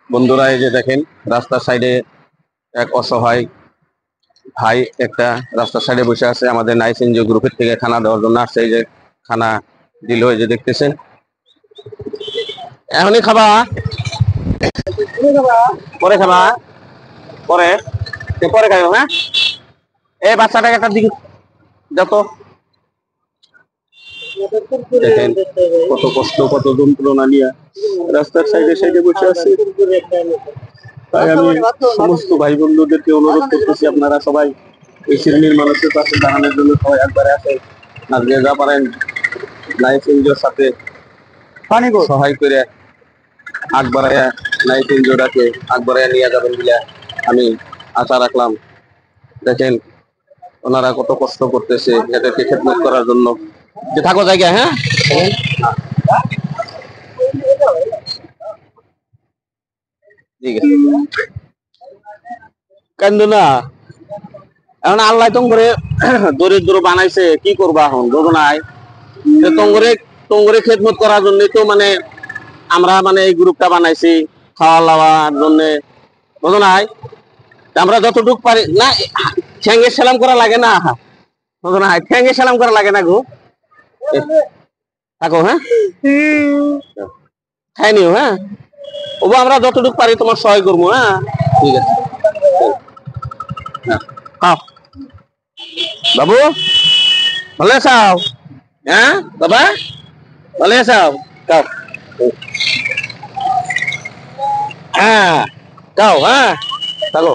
বন্ধুরা এই যে দেখেন রাস্তার সাইডে এক অসহায় ভাই একটা রাস্তার সাইডে বসে আছে, আমাদের নাইস এনজিও গ্রুপের থেকে খানা দেওয়ার জন্য আসছে। এই যে খানা দিল, এই যে দেখতেছেন। এখনই খাবা? পরে খাবা? পরে পরে খাইব। হ্যাঁ, এই বাচ্চাটাকে একটা দিকে যত দেখেন কত কষ্ট, কত যন্ত্রণা নিয়ে রাস্তার সাইডে সাইডে বসে আছে। তাই আমি সমস্ত ভাই বন্ধুদেরকে অনুরোধ করতেছি, আপনারা সবাই এই শ্রেণীর মানুষের পাশে দাঁড়ানোর জন্য সবাই একবারে আসেন। আর যে যা পারেন নাইস এনজিওর সাথে সহায় করে আগবাড়াইয়া নাইস এনজিওটাকে আগবাড়াইয়া নিয়ে যাবেন বলে আমি আশা রাখলাম। দেখেন ওনারা কত কষ্ট করতেছে এদেরকে খেদমত করার জন্য। যে থাকো জায়গায়। হ্যাঁ, ঠিক আছে, কান্দো না। এখন আল্লাহ তোমরে দরিদ্র বানাইছে, কি করবা এখন বুঝো নাই? তোমরে খেদমত করার জন্য তো মানে আমরা মানে এই গ্রুপটা বানাইছি, খাওয়া লাওয়ার জন্য, বুঝো নাই? আমরা যতটুক পারি না, ঠ্যাঙ্গে সালাম করা লাগে না, বুঝো নাই? ঠ্যাঙ্গে সালাম করা লাগে না গো। থাকো। হ্যাঁ, খাই নিও। হ্যাঁ, ওবা আমরা যতটুকু পারি তোমার সহায় করবো। হ্যাঁ, ঠিক আছে। হ্যাঁ, খাও বাবু, ভালো আছাও? হ্যাঁ বাবা, ভালো আছাও? খাও। হ্যাঁ খাও। হ্যাঁ থাকো।